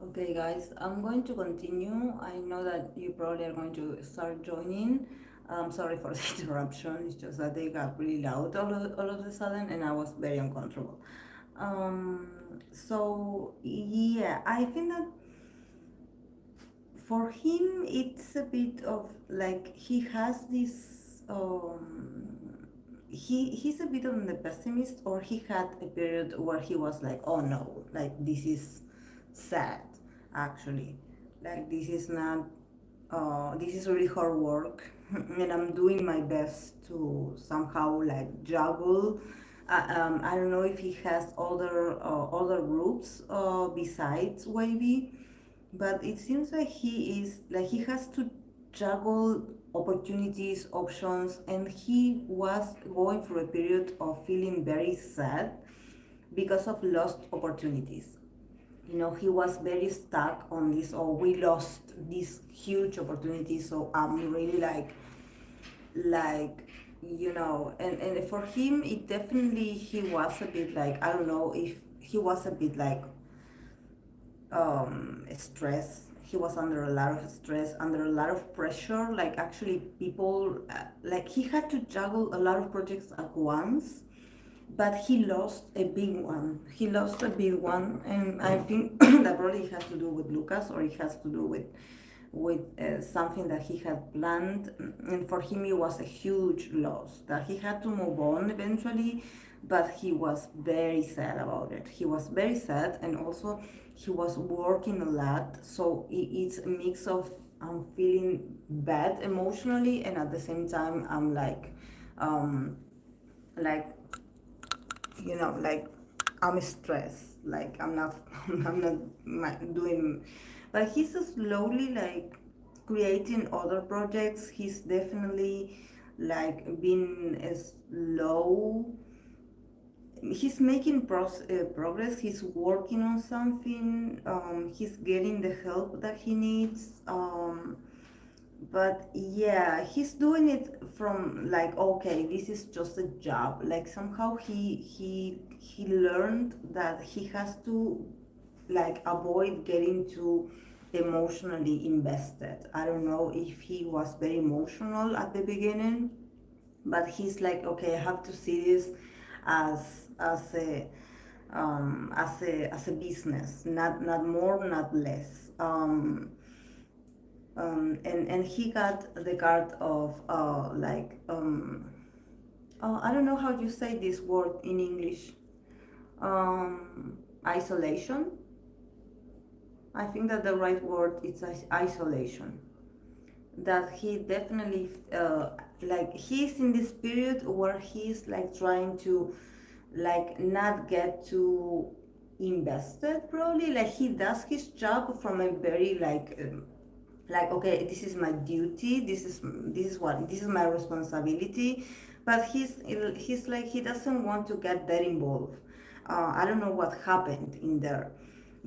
Okay, guys, I'm going to continue. I know that you probably are going to start joining. Sorry for the interruption. It's just that they got really loud all of a sudden, and I was very uncomfortable. So yeah, I think that for him, it's a bit of like he has this. He's a bit on the pessimist, or he had a period where he was like, oh no, like this is sad, actually, like this is not. This is really hard work, and I'm doing my best to somehow like juggle. I don't know if he has other groups besides Wavy, but it seems like he has to juggle opportunities, options, and he was going through a period of feeling very sad because of lost opportunities. He was very stuck on this, or we lost this huge opportunity, so I'm really like and for him it definitely, he was a bit like, I don't know if he was a bit like stress. He was under a lot of stress, under a lot of pressure, like actually people, like he had to juggle a lot of projects at once, but he lost a big one. He lost a big one, and I think that probably has to do with Lucas, or it has to do with something that he had planned. And for him, it was a huge loss that he had to move on eventually, but he was very sad about it. He was very sad, and also he was working a lot, so it's a mix of I'm feeling bad emotionally, and at the same time I'm um like like I'm stressed, like I'm not I'm not doing, but he's slowly like creating other projects. He's definitely like been slow. He's making progress. He's working on something. He's getting the help that he needs. But yeah, he's doing it from like, okay, this is just a job. Like somehow he learned that he has to like avoid getting too emotionally invested. I don't know if he was very emotional at the beginning, but he's like, okay, I have to see this as a business, not more, not less. And he got the card of I don't know how you say this word in English. Isolation. I think that the right word is isolation. That he definitely like he's in this period where he's like trying to like not get too invested, probably. Like he does his job from a very like, okay, this is my duty, this is my responsibility, but he's like he doesn't want to get that involved. I don't know what happened in there,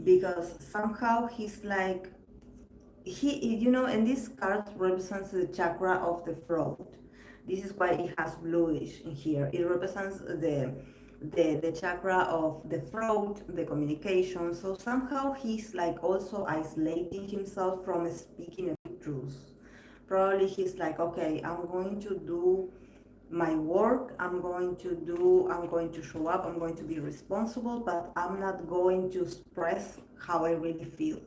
because somehow he's like and this card represents the chakra of the throat. This is why it has bluish in here. It represents the chakra of the throat, the communication. So somehow he's like also isolating himself from speaking a big truth. Probably he's like, okay, I'm going to do my work, I'm going to show up, I'm going to be responsible, but I'm not going to express how I really feel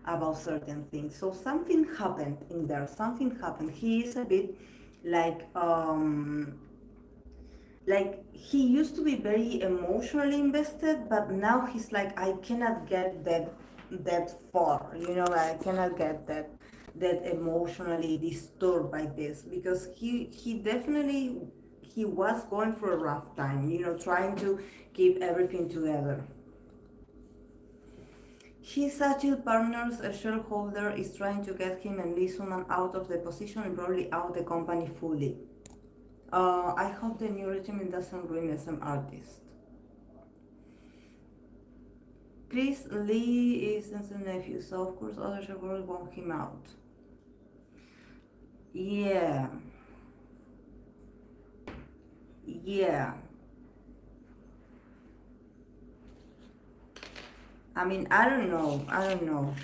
about certain things. So something happened in there, something happened. He is a bit like he used to be very emotionally invested, but now he's like, I cannot get that far, I cannot get that emotionally disturbed by this, because he definitely he was going for a rough time, trying to keep everything together. His agile partners, a shareholder, is trying to get him and Lee Suman out of the position and probably out the company fully. I hope the new regime doesn't ruin as an artist. Chris Lee is his nephew, so of course other shareholders want him out. Yeah, yeah. I mean, I don't know. I don't know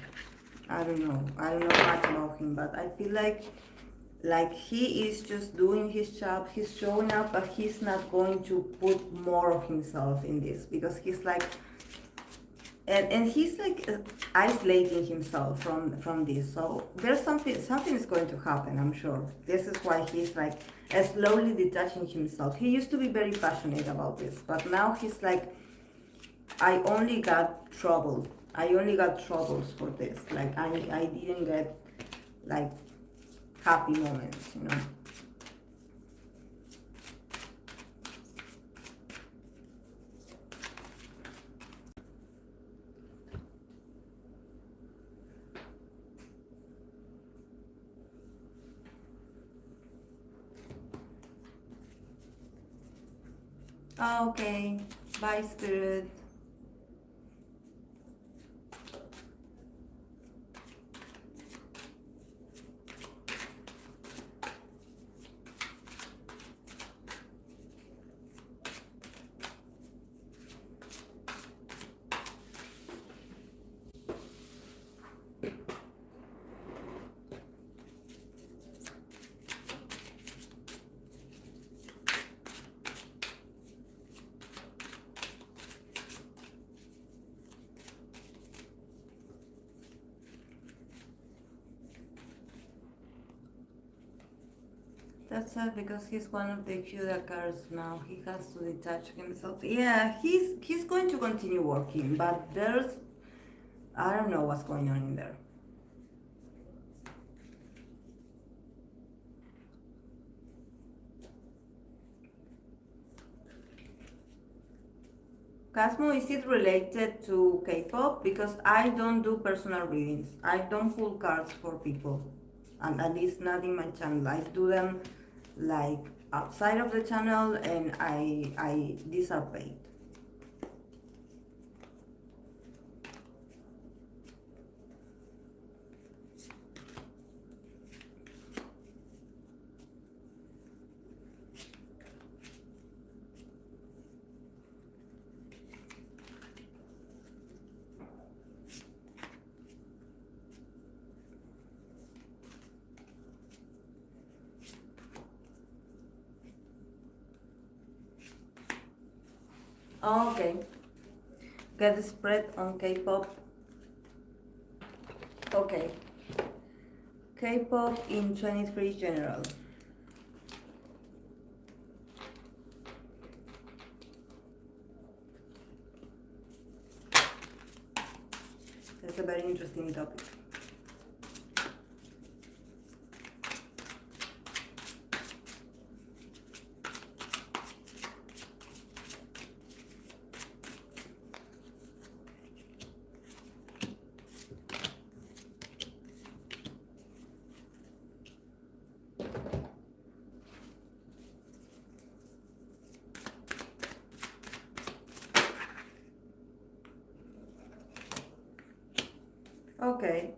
much about him, but I feel like he is just doing his job. He's showing up, but he's not going to put more of himself in this because he's like, and he's like isolating himself from this. So there's something is going to happen. I'm sure. This is why he's like slowly detaching himself. He used to be very passionate about this, but now he's like, I only got trouble. I only got troubles for this. Like I didn't get like happy moments, you know. Okay. Bye, spirit. That's sad because he's one of the cute cards now. He has to detach himself. Yeah, he's going to continue working, but there's I don't know what's going on in there. Cosmo, is it related to K-pop? Because I don't do personal readings. I don't pull cards for people, and at least not in my channel. I do them like outside of the channel, and I these are paid. Oh, okay. Get the spread on K-pop. Okay. K-pop in 23 general. That's a very interesting topic. Okay.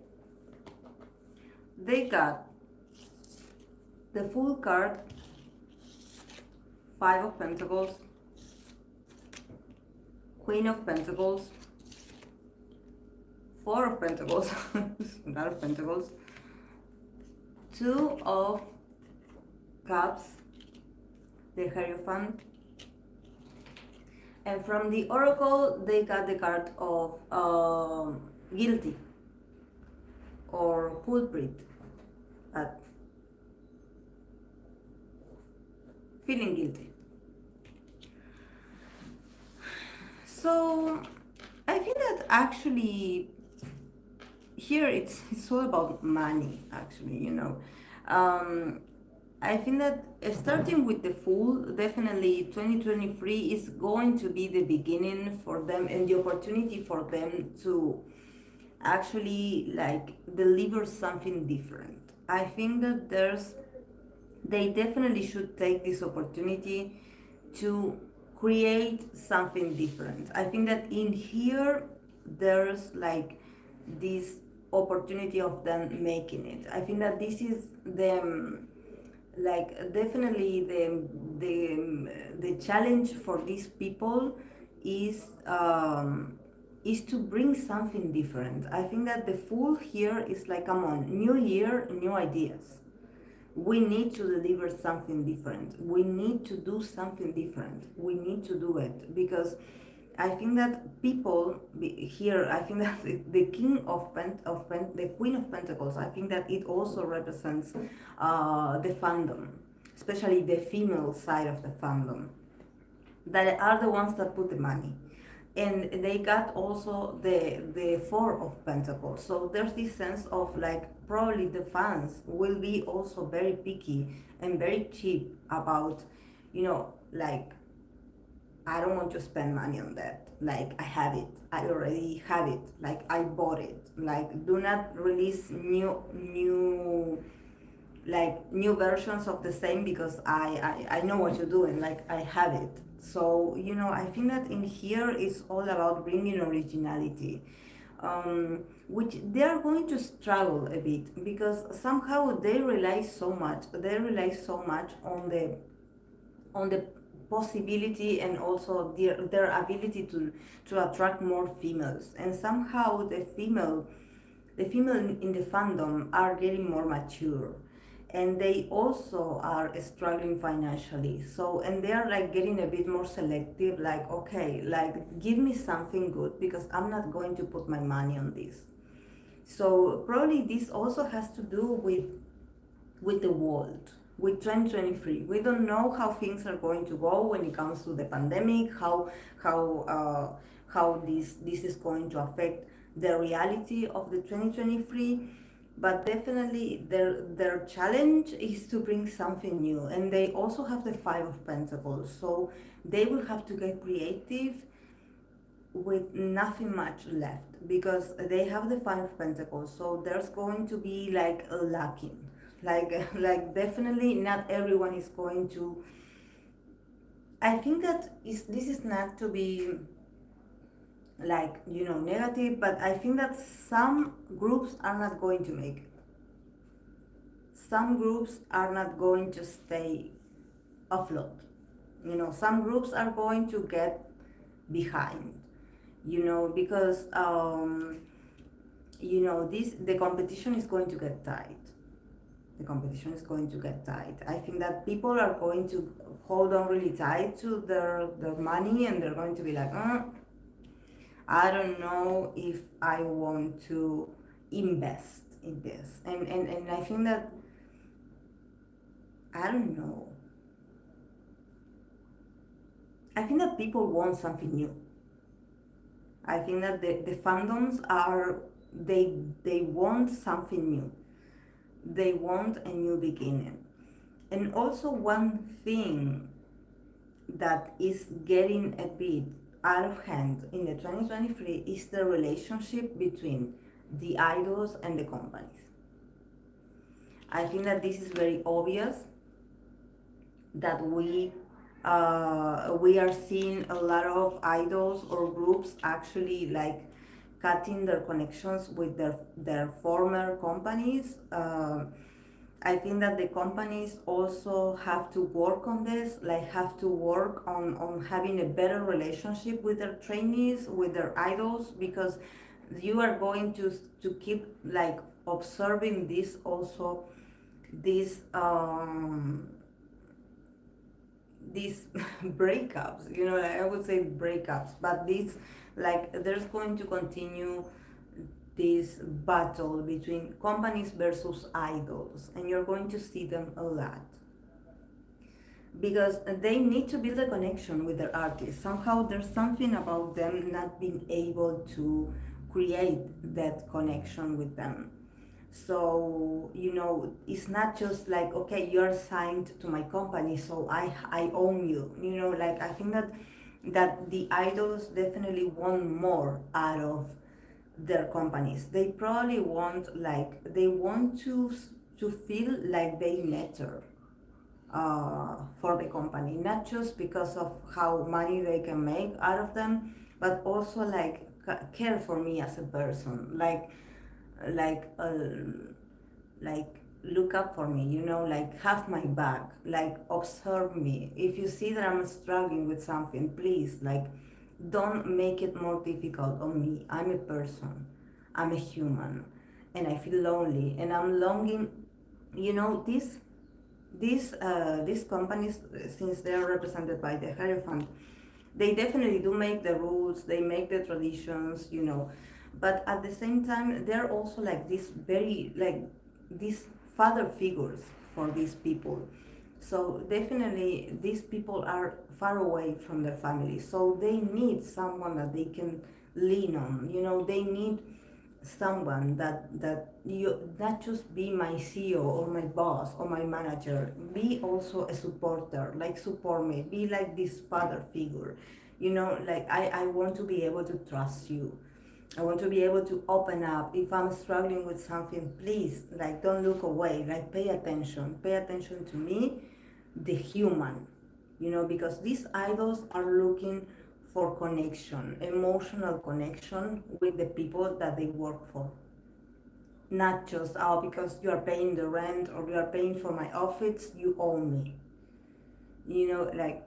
They got the full card, Five of Pentacles, Queen of Pentacles, Four of Pentacles, not of Pentacles, Two of Cups, the Hierophant, and from the Oracle they got the card of Guilty or Culprit, but feeling guilty. So I think that actually here it's all about money actually, you know. I think that starting with the Fool, definitely 2023 is going to be the beginning for them and the opportunity for them to actually like deliver something different. I think that they definitely should take this opportunity to create something different. I think that in here there's like this opportunity of them making it. I think that this is the like definitely the challenge for these people is is to bring something different. I think that the full here is like, come on, new year, new ideas. We need to deliver something different. We need to do something different. We need to do it because I think that people here. I think that the king of the queen of pentacles. I think that it also represents the fandom, especially the female side of the fandom, that are the ones that put the money, and they got also the four of pentacles. So there's this sense of like probably the fans will be also very picky and very cheap about, like, I don't want to spend money on that. Like, I have it. I already have it. Like, I bought it. Like, do not release new versions of the same, because I know what you're doing. Like, I have it. So, I think that in here it's all about bringing originality. Which they are going to struggle a bit, because somehow they rely so much on the possibility, and also their ability to attract more females, and somehow the female in the fandom are getting more mature, and they also are struggling financially, so, and they are like getting a bit more selective, like, okay, like, give me something good, because I'm not going to put my money on this. So probably this also has to do with the world, with 2023. We don't know how things are going to go when it comes to the pandemic, how this is going to affect the reality of the 2023. But definitely their challenge is to bring something new, and they also have the Five of Pentacles, so they will have to get creative with nothing much left, because they have the Five of Pentacles, so there's going to be like a lacking, like definitely not everyone is going to. I think that this is not to be like, negative, but I think that some groups are not going to make it. Some groups are not going to stay afloat. Some groups are going to get behind, because this the competition is going to get tight. I think that people are going to hold on really tight to their money, and they're going to be like, I don't know if I want to invest in this. And I think that, I don't know. I think that people want something new. I think that the fandoms they want something new. They want a new beginning. And also one thing that is getting a bit out of hand in the 2023 is the relationship between the idols and the companies. I think that this is very obvious, that we are seeing a lot of idols or groups actually like cutting their connections with their former companies. I think that the companies also have to work on this, like have to work on having a better relationship with their trainees, with their idols, because you are going to keep like observing this also, these these breakups, like I would say breakups, but this, like, there's going to continue this battle between companies versus idols, and you're going to see them a lot, because they need to build a connection with their artists. Somehow there's something about them not being able to create that connection with them. So, it's not just like, okay, you're signed to my company, so I own you. Like, I think that the idols definitely want more out of their companies. They probably want, like, they want to feel like they matter for the company, not just because of how money they can make out of them, but also like care for me as a person, like uh, like look up for me, like have my back, like observe me. If you see that I'm struggling with something, please, like Don't make it more difficult on me. I'm a person, I'm a human, and I feel lonely, and I'm longing. You know, these companies, since they are represented by the Hierophant, they definitely do make the rules, they make the traditions, you know, but at the same time they're also like this very like these father figures for these people. So definitely these people are far away from their family, so they need someone that they can lean on, you know. They need someone that you not just be my CEO or my boss or my manager, be also a supporter, like support me, be like this father figure, you know. Like I want to be able to trust you, I want to be able to open up if I'm struggling with something. Please, like, don't look away, like pay attention to me, the human, you know, because these idols are looking for connection, emotional connection with the people that they work for. Not just, oh, because you are paying the rent or you are paying for my outfits, you owe me. You know, like,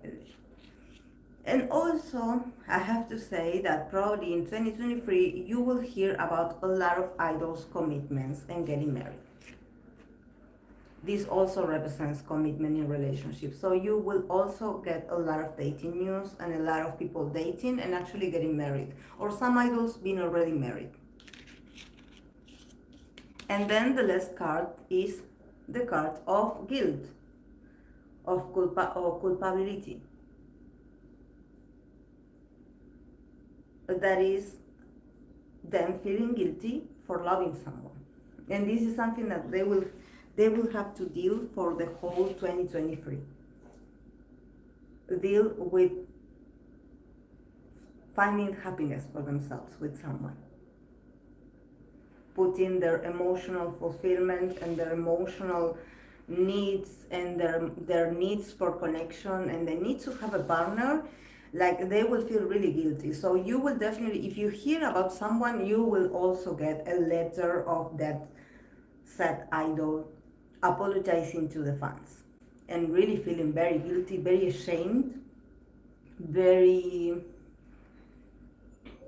and also, I have to say that probably in 2023, you will hear about a lot of idols' commitments and getting married. This also represents commitment in relationships. So you will also get a lot of dating news and a lot of people dating and actually getting married, or some idols being already married. And then the last card is the card of guilt, of or culpability. That is them feeling guilty for loving someone. And this is something that they will have to deal for the whole 2023. Deal with finding happiness for themselves with someone. Putting their emotional fulfillment and their emotional needs and their needs for connection and the need to have a partner, like they will feel really guilty. So you will definitely, if you hear about someone, you will also get a letter of that said idol apologizing to the fans and really feeling very guilty, very ashamed, very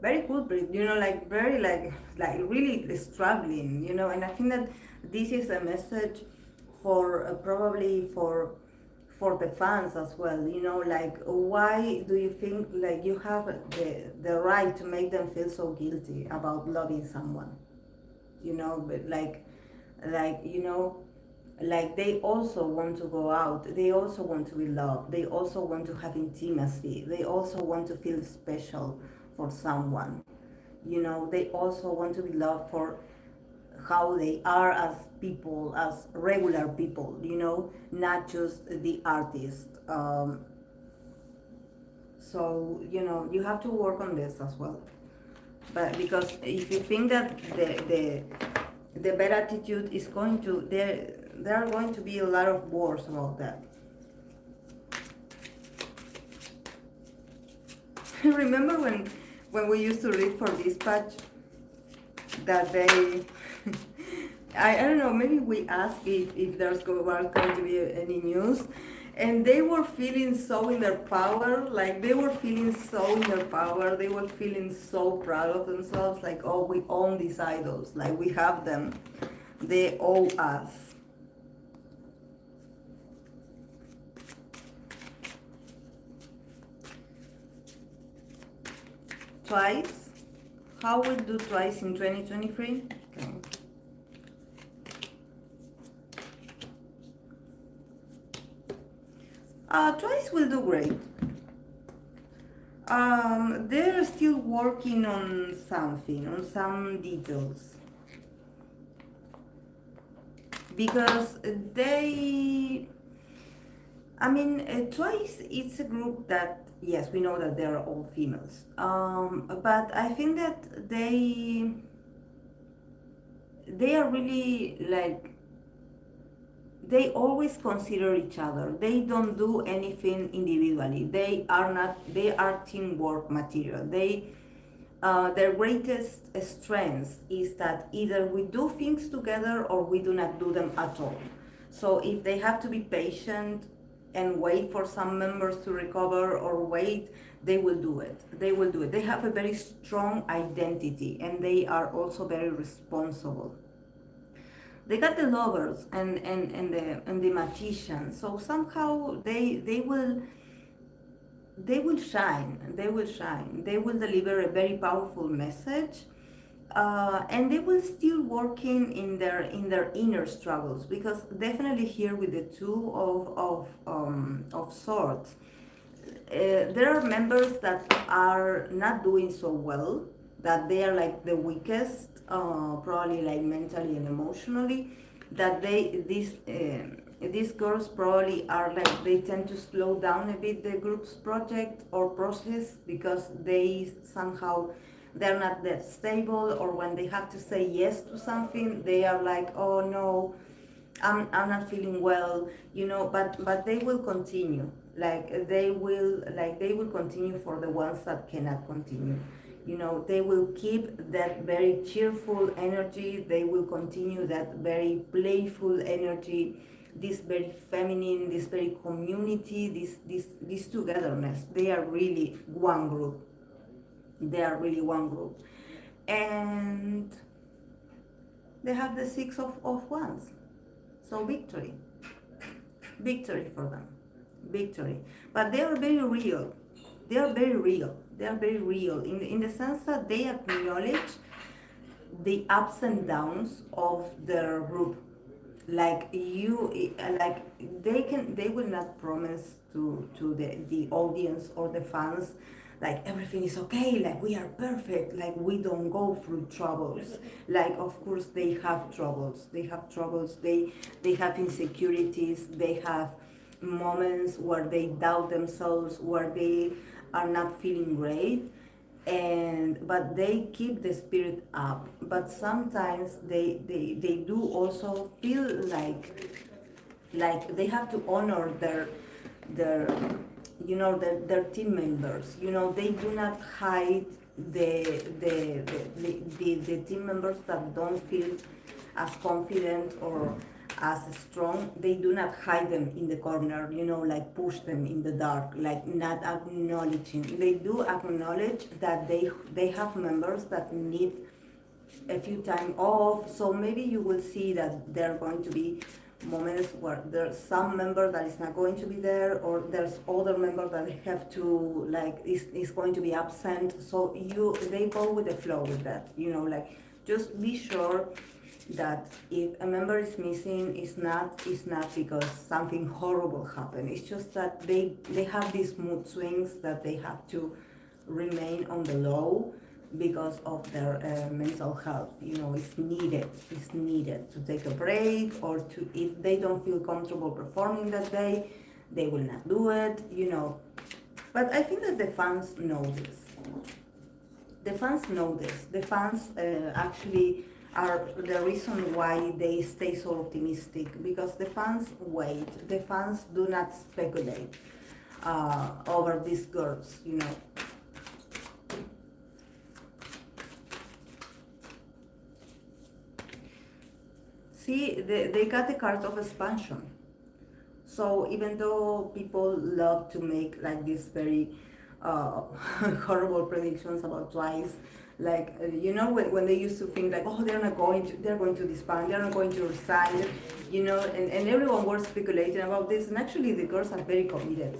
very culprit, you know, like very like really struggling, you know. And I think that this is a message for probably for the fans as well, you know. Like, why do you think like you have the right to make them feel so guilty about loving someone, you know? But like you know, like they also want to go out, they also want to be loved, they also want to have intimacy, they also want to feel special for someone, you know. They also want to be loved for how they are as people, as regular people, you know, not just the artist. So you know, you have to work on this as well. But because if you think that the bad attitude is going to there are going to be a lot of wars about that. Remember when we used to read for Dispatch that they I don't know, maybe we asked if there's going to be any news, and they were feeling so in their power, like they were feeling so in their power, they were feeling so proud of themselves, like, oh, we own these idols, like we have them, they owe us. Twice, how will do Twice in 2023? Okay. Twice will do great. They're still working on something, on some details. Because Twice, it's a group that, yes, we know that they're all females. But I think that they are really like, they always consider each other. They don't do anything individually. They are teamwork material. Their greatest strength is that either we do things together or we do not do them at all. So if they have to be patient, and wait for some members to recover or wait, they will do it. They will do it. They have a very strong identity and they are also very responsible. They got the lovers and the magician, so somehow they will shine. They will shine. They will deliver a very powerful message, and they will still working in their inner struggles, because definitely here with the two of swords, there are members that are not doing so well, that they are like the weakest, probably like mentally and emotionally, that these girls probably are like, they tend to slow down a bit the group's project or process, because they somehow, they're not that stable, or when they have to say yes to something, they are like, oh no, I'm not feeling well, but they will continue. They will continue for the ones that cannot continue. They will keep that very cheerful energy. They will continue that very playful energy, this very feminine, this very community, this togetherness. They are really one group. They are really one group. And they have the Six of Wands. So victory for them, victory. But they are very real. They are very real. They are very real in the sense that they acknowledge the ups and downs of their group. Like they will not promise to the audience or the fans like everything is okay, like we are perfect, like we don't go through troubles. Like, of course they have troubles, they have insecurities, they have moments where they doubt themselves, where they are not feeling great, but they keep the spirit up. But sometimes they do also feel like they have to honor their their team members. They do not hide the team members that don't feel as confident or as strong. They do not hide them in the corner, like push them in the dark, like not acknowledging. They do acknowledge that they have members that need a few time off. So maybe you will see that there are going to be moments where there's some member that is not going to be there, or there's other member that have to is going to be absent. So they go with the flow with that, like just be sure that if a member is missing, it's not because something horrible happened. It's just that they have these mood swings that they have to remain on the low because of their mental health. It's needed to take a break, or to, if they don't feel comfortable performing that day, they will not do it. But I think that the fans know this. The fans actually are the reason why they stay so optimistic, because the fans wait. The fans do not speculate over these girls. See, they got the card of expansion. So even though people love to make like these very horrible predictions about Twice, like when they used to think like, oh, they're going to disband, they're not going to resign, and everyone was speculating about this, and actually the girls are very committed.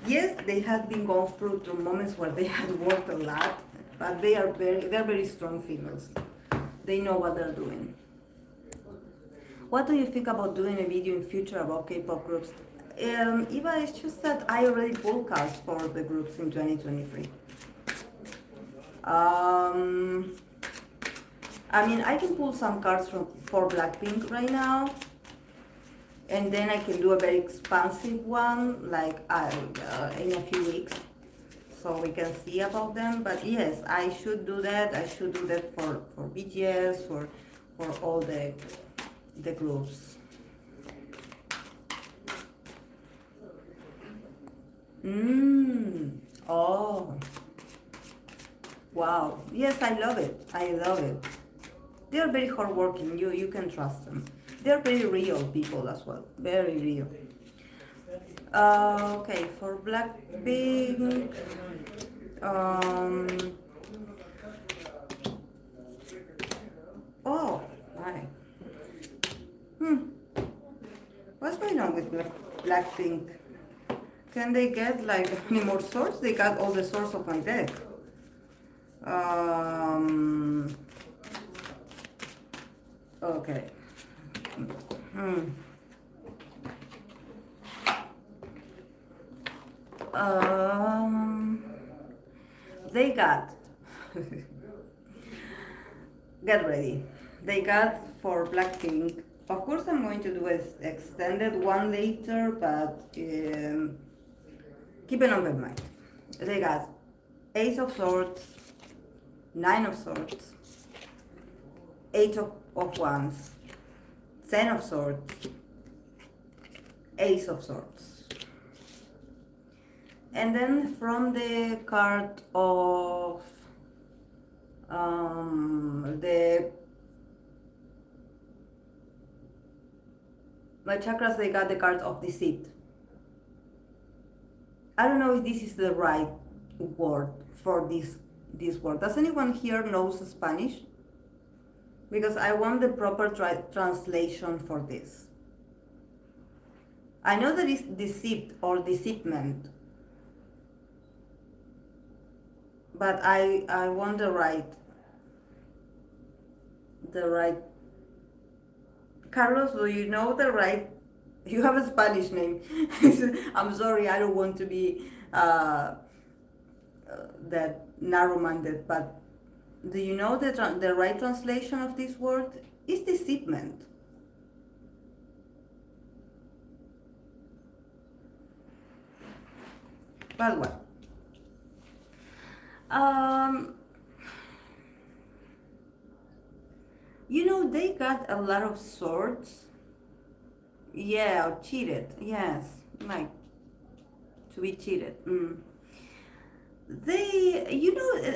Yes, they have been going through moments where they had worked a lot, but they're very strong females. They know what they're doing. What do you think about doing a video in future about K-pop groups? Eva, it's just that I already broadcast for the groups in 2023. I mean, I can pull some cards for Blackpink right now, and then I can do a very expansive one, like in a few weeks, so we can see about them. But yes, I should do that. I should do that for BTS, for all the groups. Oh. Wow. Yes, I love it. They're very hardworking. You can trust them. They're very real people as well. Very real. Okay, for Blackpink, um, oh, my. Hmm, what's going on with Blackpink? Can they get like any more swords? They got all the swords of my deck. Um, okay. Hmm. Um, they got. Get ready. They got for Blackpink. Of course, I'm going to do an extended one later, but keep an open mind. They got Ace of Swords, Nine of Swords, Eight of Wands, Ten of Swords, Ace of Swords. And then from the card of the my chakras, they got the card of deceit. I don't know if this is the right word for this word. Does anyone here knows Spanish? Because I want the proper translation for this. I know that it's deceit or deceitment, but I want the right. Carlos, do you know the right? You have a Spanish name. I'm sorry, I don't want to be that narrow-minded, but do you know the right translation of this word? Is deceitment. But what? You know, they got a lot of swords. Yeah, or cheated. Yes, like to be cheated.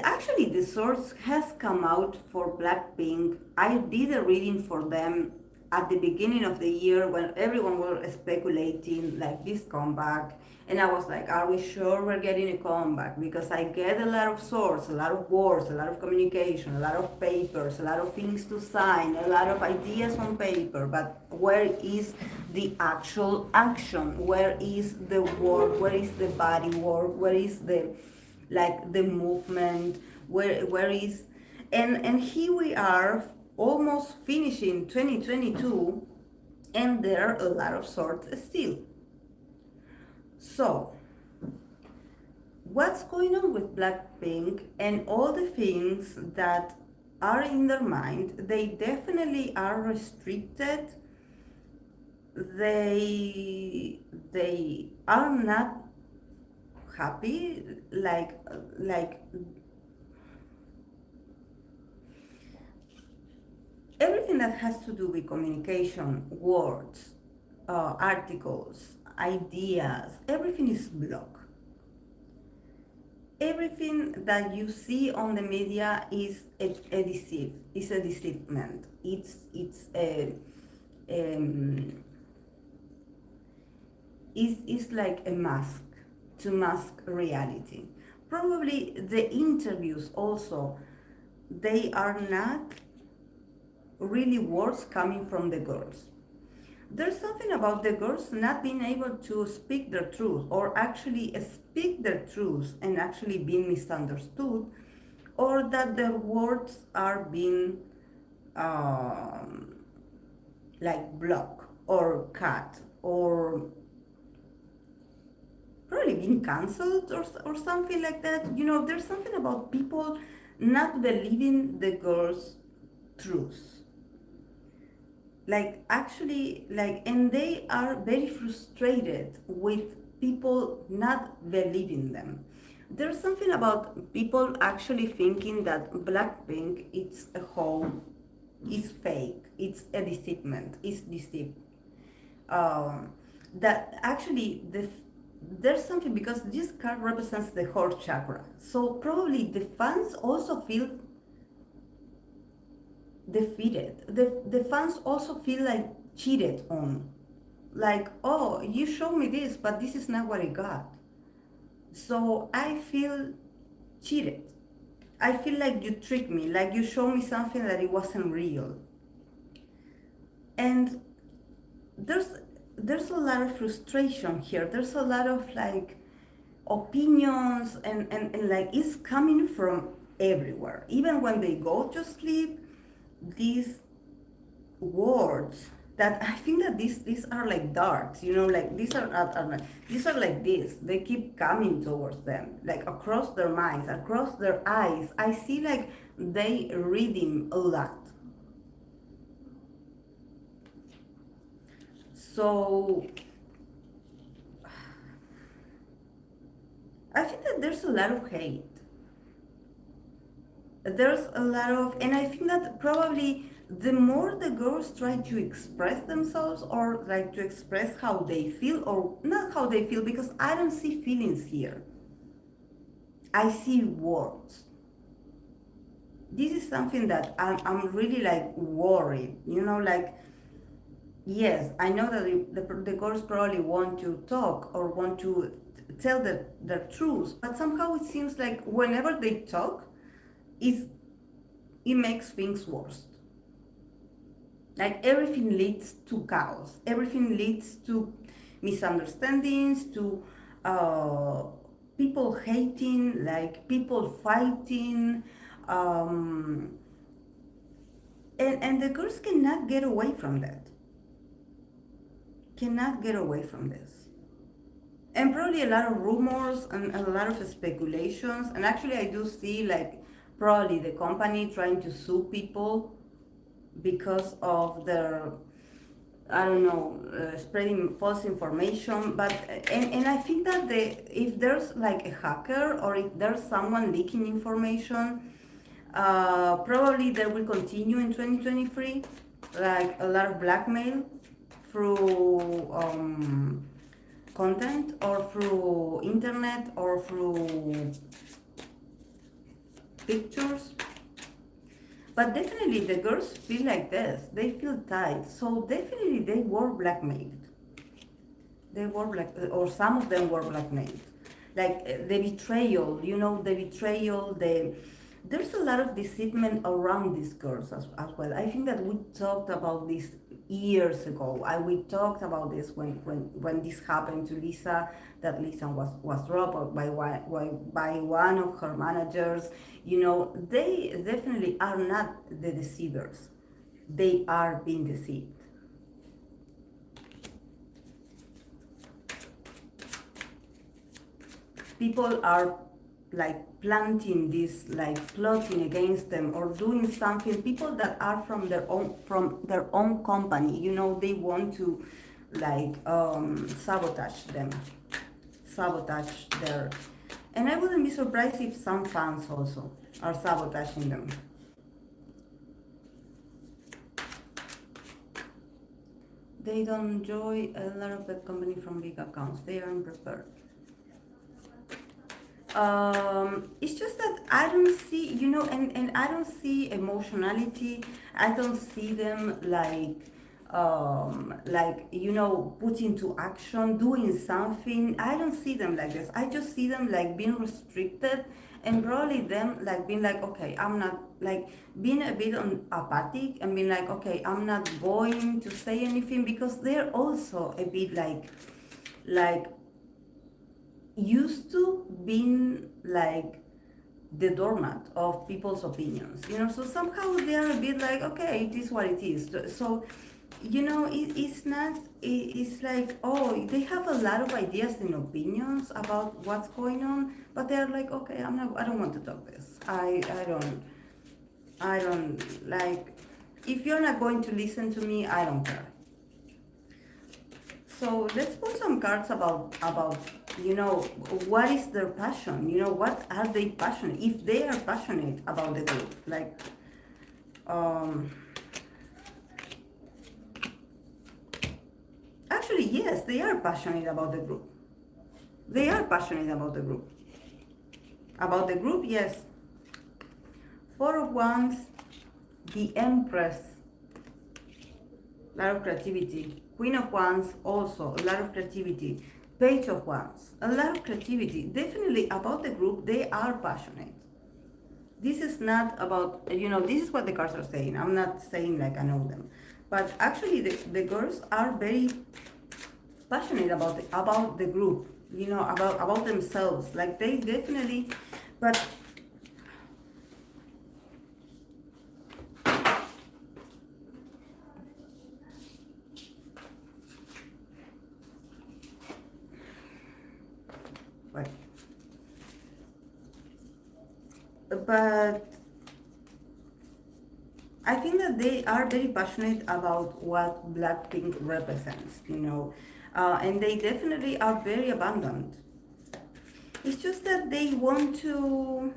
Actually, the source has come out for Blackpink. I did a reading for them at the beginning of the year when everyone was speculating like this comeback. And I was like, are we sure we're getting a comeback? Because I get a lot of source, a lot of words, a lot of communication, a lot of papers, a lot of things to sign, a lot of ideas on paper. But where is the actual action? Where is the work? Where is the body work? Where is the movement? Where is and here we are almost finishing 2022, and there are a lot of sorts still. So what's going on with Blackpink and all the things that are in their mind? They definitely are restricted. They are not happy, like everything that has to do with communication, words, articles, ideas, everything is blocked. Everything that you see on the media is a deceit. It's a deceitment. It's like a mask to mask reality. Probably the interviews also, they are not really words coming from the girls. There's something about the girls not being able to speak their truth, or actually speak their truth and actually being misunderstood, or that their words are being like blocked or cut, or probably being cancelled, or something like that. You know, there's something about people not believing the girls' truth. And they are very frustrated with people not believing them. There's something about people actually thinking that Blackpink it's a whole, it's fake, it's a deceitment, it's deceit. That actually there's something, because this card represents the heart chakra. So probably the fans also feel defeated. The fans also feel like cheated on. like, oh, you showed me this, but this is not what I got. So I feel cheated. I feel like you tricked me, like you showed me something that it wasn't real. And there's there's a lot of frustration here. There's a lot of like opinions and like it's coming from everywhere. Even when they go to sleep, these words that I think that these are like darts, you know, like these are like this. They keep coming towards them, like across their minds, across their eyes. I see like they reading a lot. So I think that there's a lot of hate. There's a lot of, and I think that probably the more the girls try to express themselves or like to express how they feel, or not how they feel, because I don't see feelings here, I see words. This is something that I'm really like worried, you know, like, yes, I know that the girls probably want to talk or want to tell the truth, but somehow it seems like whenever they talk, it's, it makes things worse. Like everything leads to chaos, everything leads to misunderstandings, to uh, people hating, like people fighting, um, and the girls cannot get away from that, cannot get away from this. And probably a lot of rumors and a lot of speculations, and actually I do see like probably the company trying to sue people because of their, I don't know, spreading false information. But and I think that if there's like a hacker or if there's someone leaking information, probably they will continue in 2023, like a lot of blackmail through content or through internet or through pictures. But definitely the girls feel like this. They feel tight. So definitely they were blackmailed. They were or some of them were blackmailed. Like the betrayal, you know, the betrayal, there's a lot of deceitment around these girls as well. I think that we talked about this years ago. We talked about this when this happened to Lisa, that Lisa was robbed by one of her managers. You know, they definitely are not the deceivers. They are being deceived. People are like planting this, like plotting against them or doing something. People that are from their own company, you know, they want to like sabotage them, sabotage their, and I wouldn't be surprised if some fans also are sabotaging them. They don't enjoy a lot of the company from big accounts. They are unprepared. It's just that I don't see, you know, and I don't see emotionality. I don't see them like, you know, put into action, doing something. I don't see them like this. I just see them like being restricted, and probably them like being like, okay, I'm not, like being a bit apathic and being like, okay, I'm not going to say anything, because they're also a bit like used to being like the doormat of people's opinions, you know, so somehow they are a bit like, okay, it is what it is. So, you know, it's not, it's like, oh, they have a lot of ideas and opinions about what's going on, but they're like, okay, I don't want to talk this. I don't like, if you're not going to listen to me, I don't care. So let's put some cards about, you know, what is their passion, you know, what are they passionate, if they are passionate about the group, like actually yes, they are passionate about the group. They are passionate about the group. About the group, yes. Four of Wands, the Empress, a lot of creativity, Queen of Wands, also a lot of creativity. Page of Wands, a lot of creativity. Definitely about the group, they are passionate. This is not about, this is what the cards are saying. I'm not saying like I know them. But actually, the girls are very passionate about the group, about themselves. Like they definitely, but but but I think that they are very passionate about what Blackpink represents, and they definitely are very abundant. It's just that they want to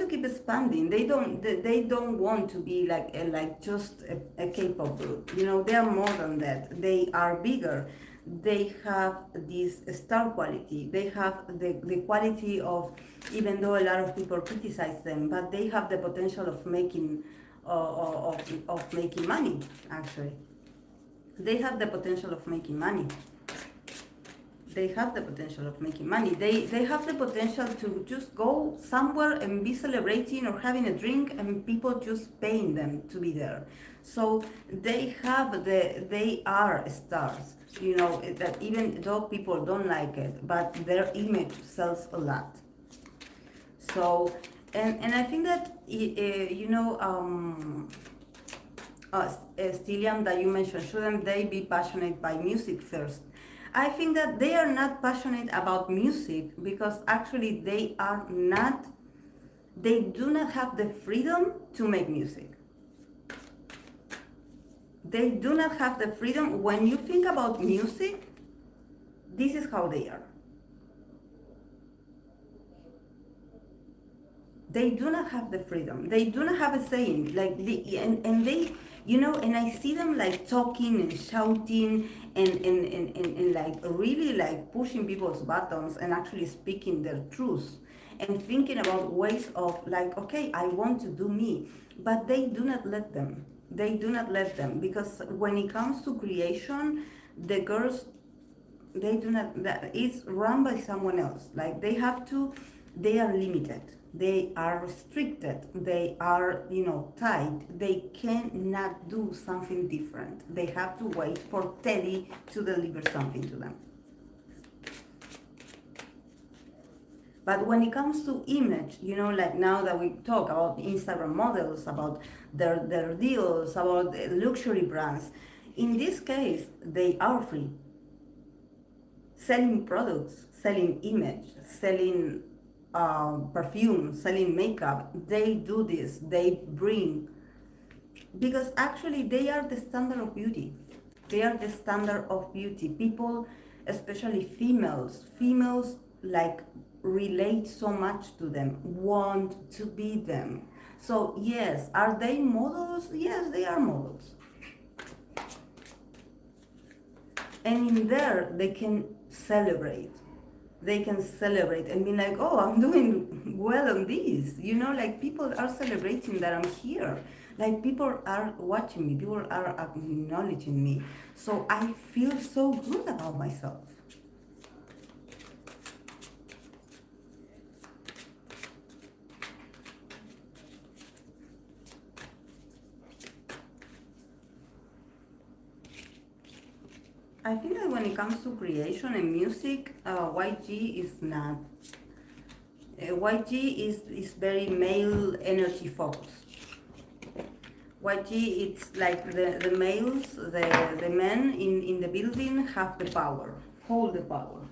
keep expanding. They don't want to be like just a K-pop group. They are more than that. They are bigger. They have this star quality. They have the quality of, even though a lot of people criticize them, but they have the potential of making of making money. Actually, they have the potential of making money. They have the potential of making money. They have the potential to just go somewhere and be celebrating or having a drink and people just paying them to be there. So they are stars, that even though people don't like it, but their image sells a lot. So, and I think that, Stilian, that you mentioned, shouldn't they be passionate by music first? I think that they are not passionate about music because actually they do not have the freedom to make music. They do not have the freedom. When you think about music, this is how they are. They do not have the freedom. They do not have a saying. And they, and I see them like talking and shouting and like really like pushing people's buttons and actually speaking their truth and thinking about ways of like, okay, I want to do me. But they do not let them. They do not let them, because when it comes to creation, the girls, they do not, it's run by someone else. Like they are limited, they are restricted, they are tied. They cannot do something different. They have to wait for Teddy to deliver something to them. But when it comes to image, like now that we talk about Instagram models, about their deals, about luxury brands, in this case, they are free. Selling products, selling image, selling perfume, selling makeup, they do this, they bring, because actually they are the standard of beauty. They are the standard of beauty. People, especially females like relate so much to them, want to be them. So yes, are they models? Yes, they are models. And in there, they can celebrate. They can celebrate and be like, oh, I'm doing well on this. Like people are celebrating that I'm here. Like people are watching me, people are acknowledging me. So I feel so good about myself. I think that when it comes to creation and music, YG is not. YG is very male energy focused. YG, it's like the males, the men in the building have the power, hold the power.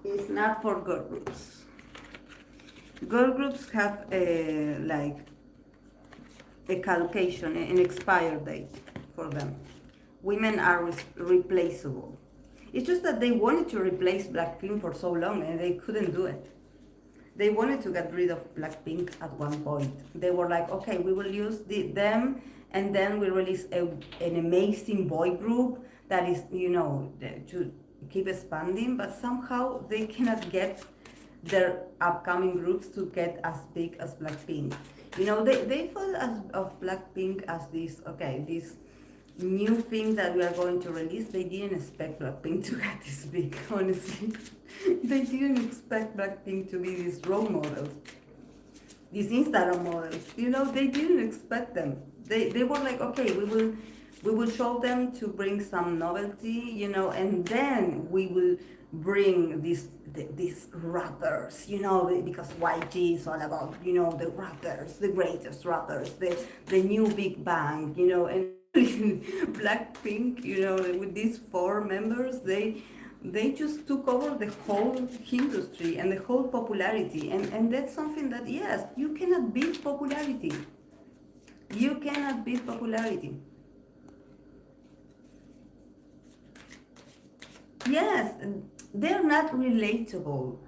It's not for girl groups. Girl groups have a calculation, an expire date for them. Women are replaceable. It's just that they wanted to replace Blackpink for so long and they couldn't do it. They wanted to get rid of Blackpink at one point. They were like, okay, we will use them and then we release an amazing boy group that is, to keep expanding, but somehow they cannot get their upcoming groups to get as big as Blackpink. They thought of Blackpink as this, okay, this new thing that we are going to release. They didn't expect Blackpink to get this big, honestly. They didn't expect Blackpink to be these role models, these Instagram models. They didn't expect them. They were like, okay, we will show them to bring some novelty, and then we will bring these rappers, because YG is all about, the rappers, the greatest rappers, the new Big Bang, and Blackpink, with these four members, they just took over the whole industry and the whole popularity, and that's something that, yes, you cannot beat popularity. You cannot beat popularity. Yes, they're not relatable,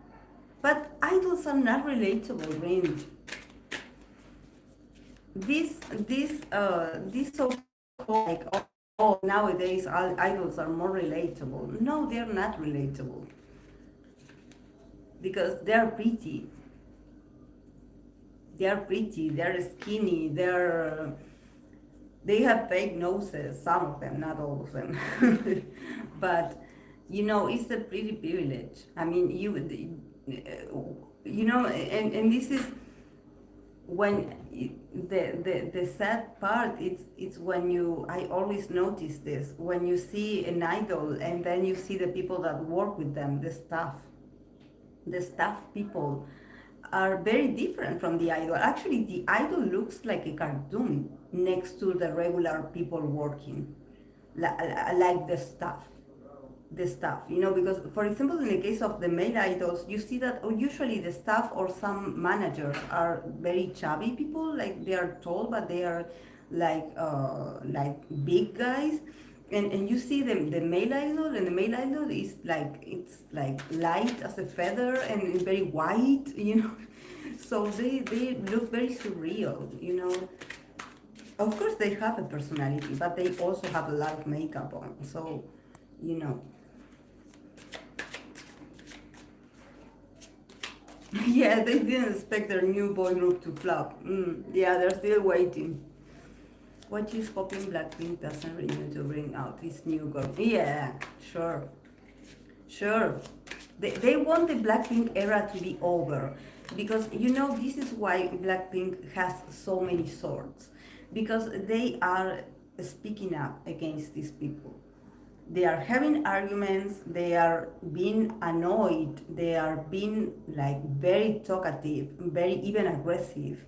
but idols are not relatable, Rin. This so-called, like, oh, nowadays all idols are more relatable. No, they're not relatable because they're pretty. They're pretty. They're skinny. They have fake noses. Some of them, not all of them, but it's a pretty privilege. I mean, and this is when the sad part, it's when I always notice this, when you see an idol and then you see the people that work with them, the staff people are very different from the idol. Actually, the idol looks like a cartoon next to the regular people working, like the staff, because, for example, in the case of the male idols, you see that usually the staff or some managers are very chubby people, like they are tall, but they are like big guys. And you see the male idol, and the male idol is like, it's like light as a feather and very white, so they look very surreal. Of course they have a personality, but they also have a lot of makeup on, so you know yeah, they didn't expect their new boy group to flop. Yeah, they're still waiting. What is hoping Blackpink doesn't renew to bring out his new girl. Yeah, sure. Sure. They want the Blackpink era to be over. Because, this is why Blackpink has so many swords. Because they are speaking up against these people. They are having arguments, they are being annoyed, they are being like very talkative, very even aggressive.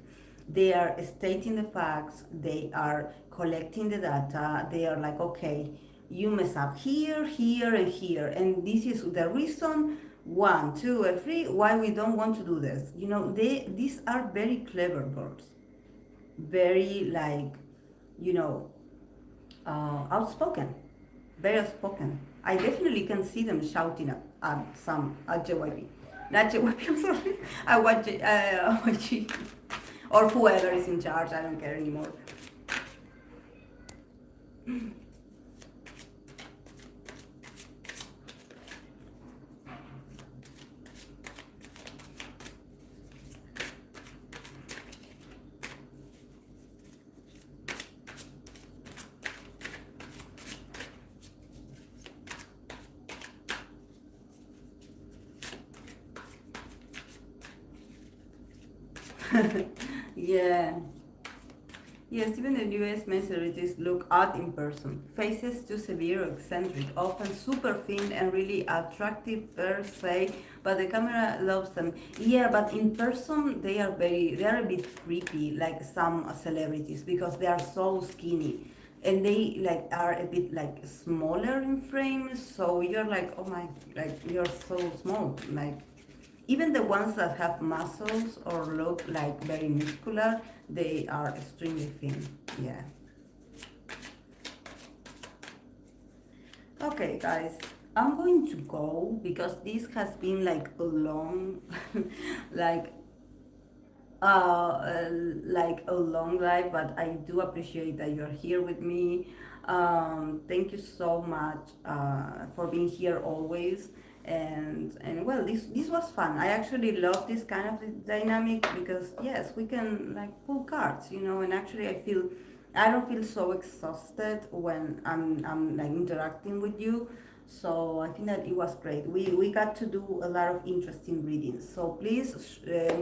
They are stating the facts, they are collecting the data, they are like, okay, you mess up here, here, and here, and this is the reason, one, two, and three, why we don't want to do this. These are very clever girls, very like, you know, outspoken, very outspoken. I definitely can see them shouting at JYP. Not JYP, I'm sorry. I watch it, YG. Or whoever is in charge, I don't care anymore. Yeah. Yes, even the US men celebrities look odd in person. Faces too severe or eccentric, often super thin and really attractive per se, but the camera loves them. Yeah, but in person they are a bit creepy, like some celebrities, because they are so skinny. And they like are a bit like smaller in frame, so you're like, oh my, like you're so small. Like even the ones that have muscles or look like very muscular, they are extremely thin. Yeah. Okay, guys, I'm going to go because this has been like a long, like like a long life, but I do appreciate that you're here with me. Thank you so much for being here always. And well, this was fun. I actually love this kind of dynamic because yes, we can like pull cards, you know, and actually I don't feel so exhausted when I'm like interacting with you. So I think that it was great. We got to do a lot of interesting readings. So please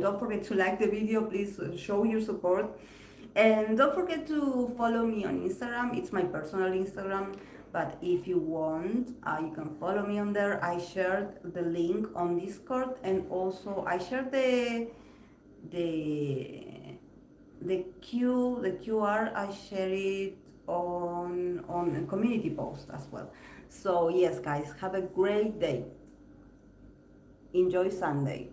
don't forget to like the video. Please show your support. And don't forget to follow me on Instagram. It's my personal Instagram. But if you want, you can follow me on there. I shared the link on Discord, and also I shared the the QR. I share it on a community post as well. So yes, guys, have a great day. Enjoy Sunday.